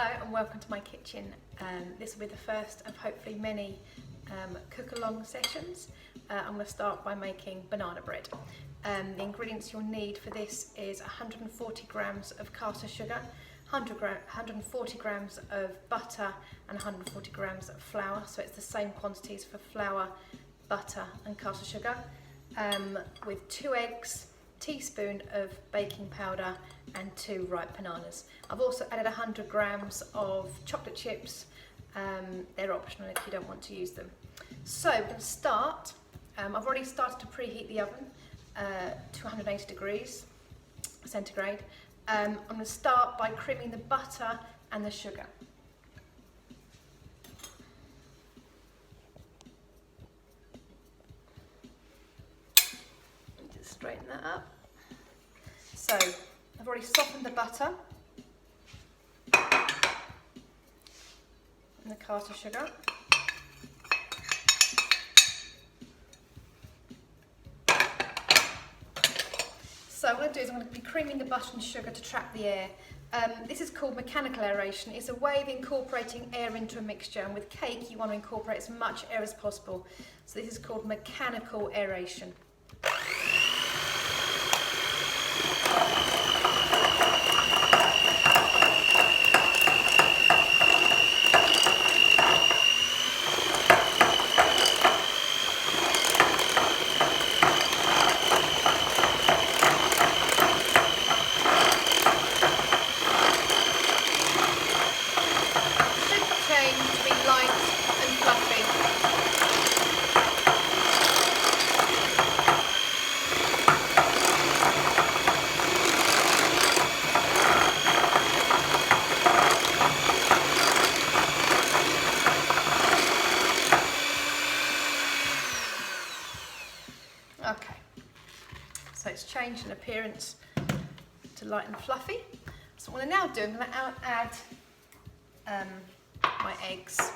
Hello and welcome to my kitchen. This will be the first of hopefully many cook-along sessions. I'm going to start by making banana bread. The ingredients you'll need for this is 140 grams of caster sugar, 140 grams of butter and 140 grams of flour, so it's the same quantities for flour, butter and caster sugar, with 2 eggs, teaspoon of baking powder and 2 ripe bananas. I've also added 100 grams of chocolate chips. They're optional if you don't want to use them. So we're going to start. I've already started to preheat the oven to 180 degrees centigrade. I'm going to start by creaming the butter and the sugar. Just straighten that up. So I've already softened the butter and the caster sugar. So what I'm going to do is I'm going to be creaming the butter and sugar to trap the air. This is called mechanical aeration. It's a way of incorporating air into a mixture, and with cake you want to incorporate as much air as possible. So this is called mechanical aeration. To be light and fluffy. Okay, so it's changed in appearance to light and fluffy. So what I'm going to now do, I'm going to add my eggs.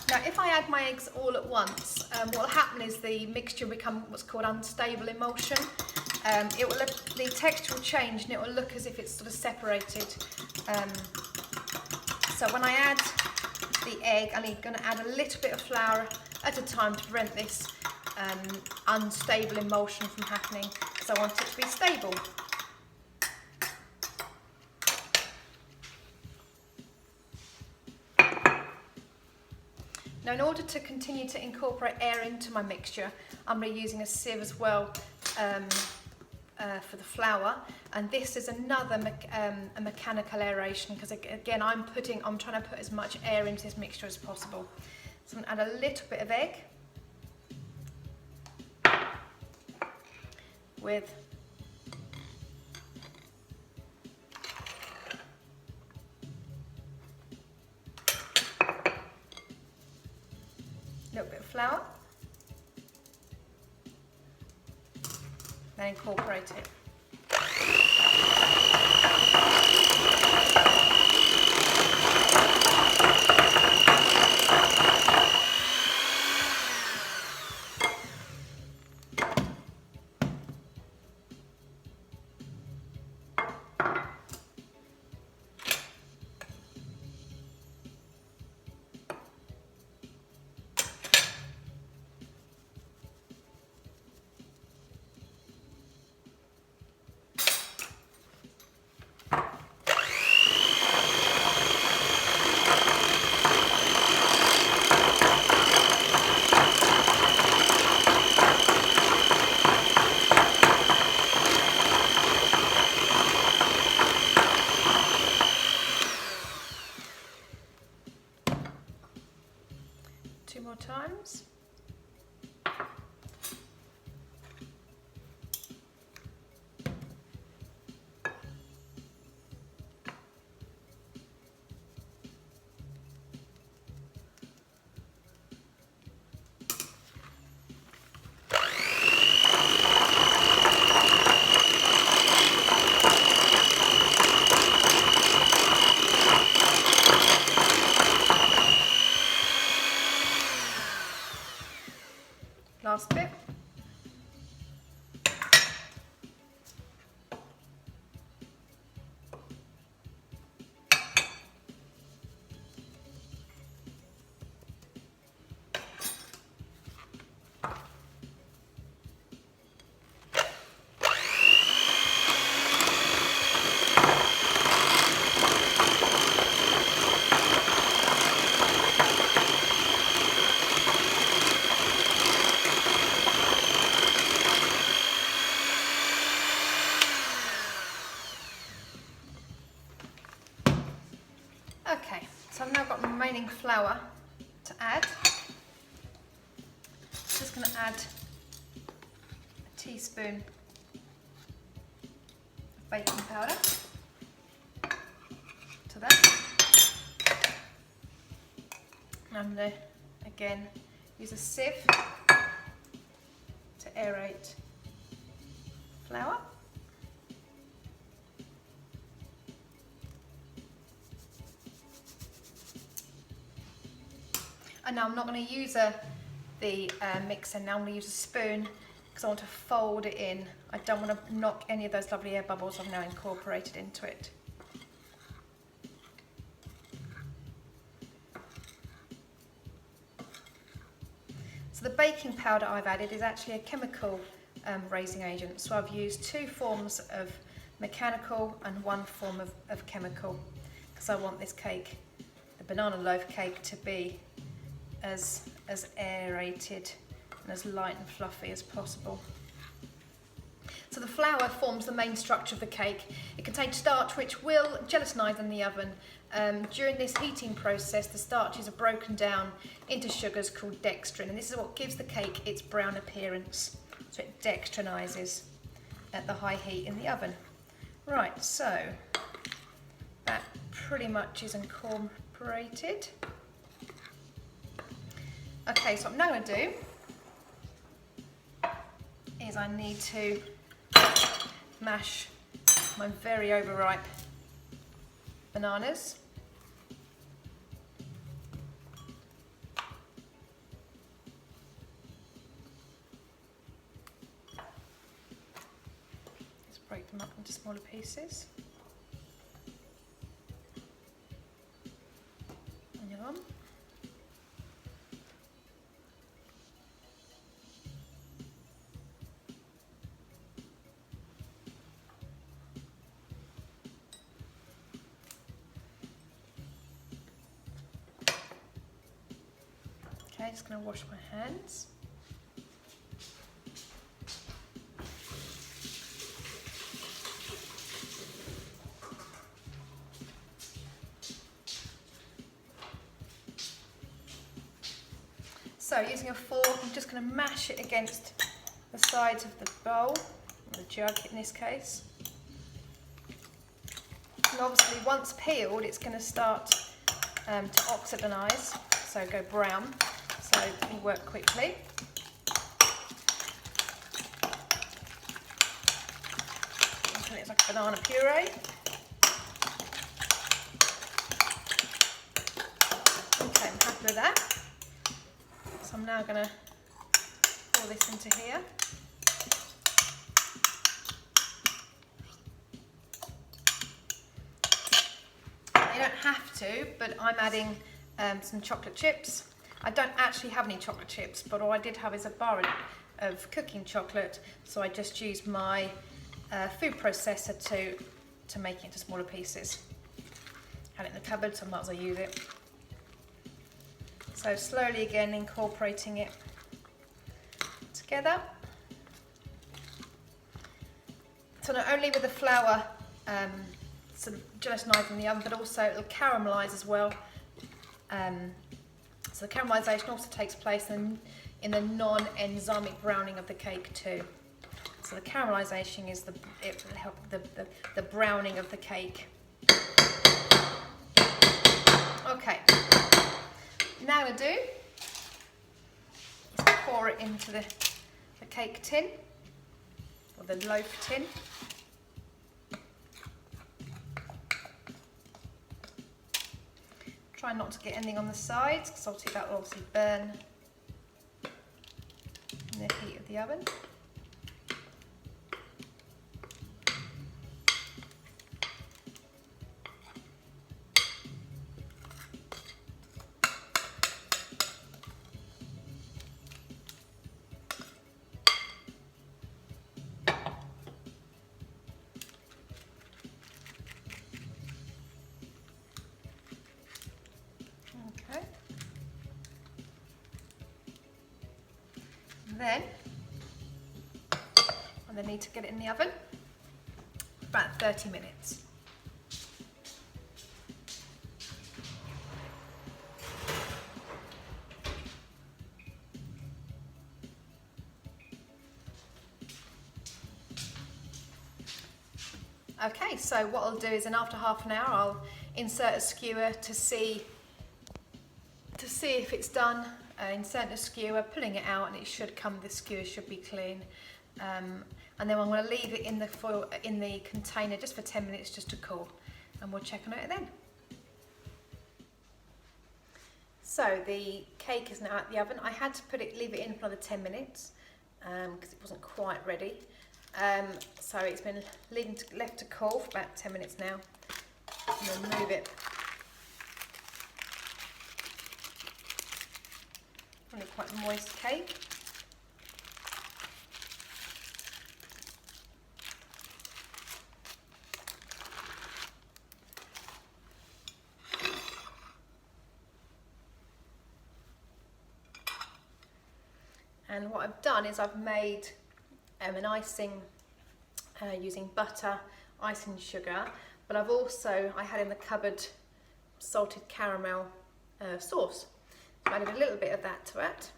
Now if I add my eggs all at once, what will happen is the mixture will become what's called unstable emulsion. The texture will change and it will look as if it's sort of separated. So when I add the egg, I'm going to add a little bit of flour at a time to prevent this unstable emulsion from happening, because I want it to be stable. Now in order to continue to incorporate air into my mixture, I'm going to be using a sieve as well for the flour, and this is another a mechanical aeration, because again I'm trying to put as much air into this mixture as possible. So I'm going to add a little bit of egg with a little bit of flour, then incorporate it. Okay, so I've now got the remaining flour to add. Just going to add a teaspoon of baking powder to that. And I'm going to again use a sieve to aerate flour. And now I'm not going to use the mixer now, I'm going to use a spoon because I want to fold it in. I don't want to knock any of those lovely air bubbles I've now incorporated into it. So the baking powder I've added is actually a chemical raising agent. So I've used 2 forms of mechanical and 1 form of chemical because I want this cake, the banana loaf cake, to be as aerated and as light and fluffy as possible. So the flour forms the main structure of the cake. It contains starch which will gelatinize in the oven. During this heating process, the starches are broken down into sugars called dextrin, and this is what gives the cake its brown appearance. So it dextrinizes at the high heat in the oven. Right, so that pretty much is incorporated. Okay, so what I'm now going to do is I need to mash my very overripe bananas. Just break them up into smaller pieces. And you're on. Okay, just going to wash my hands. So using a fork, I'm just going to mash it against the sides of the bowl, or the jug in this case. And obviously once peeled, it's going to start to oxidise, so go brown. So it will work quickly. And it's like a banana puree. Okay, I'm happy with that. So I'm now going to pour this into here. You don't have to, but I'm adding some chocolate chips. I don't actually have any chocolate chips, but all I did have is a bar of cooking chocolate, so I just used my food processor to make it into smaller pieces. Had it in the cupboard, so I might as well use it. So slowly again incorporating it together. So not only with the flour sort of gelatinizing in the oven, but also it'll caramelise as well. So the caramelisation also takes place in the non-enzymic browning of the cake too. So the caramelisation is it will help the browning of the cake. Okay, now what I do is pour it into the cake tin, or the loaf tin. Try not to get anything on the sides, because obviously that will obviously burn in the heat of the oven. Then I need to get it in the oven for about 30 minutes. Okay, so what I'll do is, then after half an hour, I'll insert a skewer to see if it's done. Insert a skewer, pulling it out, and it should come. The skewer should be clean. And then I'm going to leave it in the foil in the container just for 10 minutes just to cool, and we'll check on it then. So the cake is now out the oven. I had to leave it in for another 10 minutes because it wasn't quite ready. So it's been left to cool for about 10 minutes now. And then move it. Really quite moist cake. And what I've done is I've made an icing using butter, icing sugar, but I had in the cupboard salted caramel sauce. So I added a little bit of that to it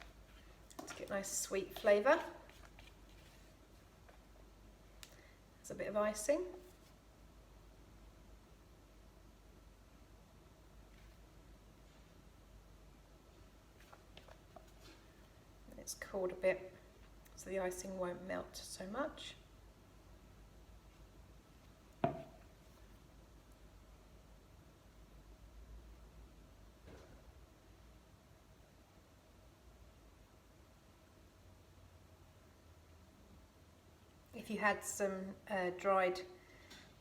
to get a nice sweet flavour. There's a bit of icing. It's cooled a bit so the icing won't melt so much. If you had some dried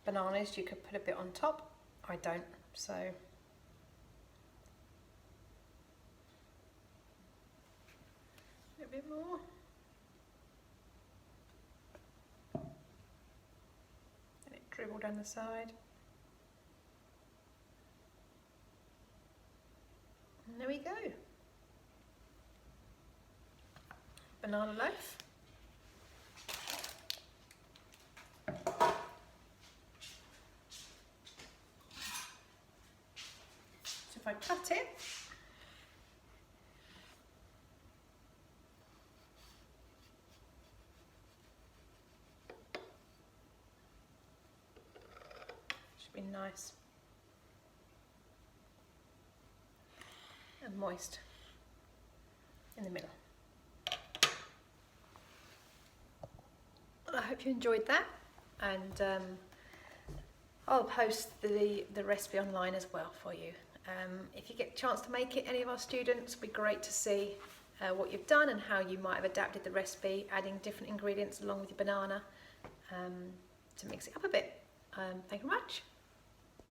bananas, you could put a bit on top. I don't, so a bit more. And it dribble down the side. And there we go. Banana loaf. So if I cut it, should be nice and moist in the middle. I hope you enjoyed that, and I'll post the recipe online as well for you. If you get a chance to make it, any of our students, it'd be great to see what you've done and how you might have adapted the recipe, adding different ingredients along with your banana to mix it up a bit. Thank you very much.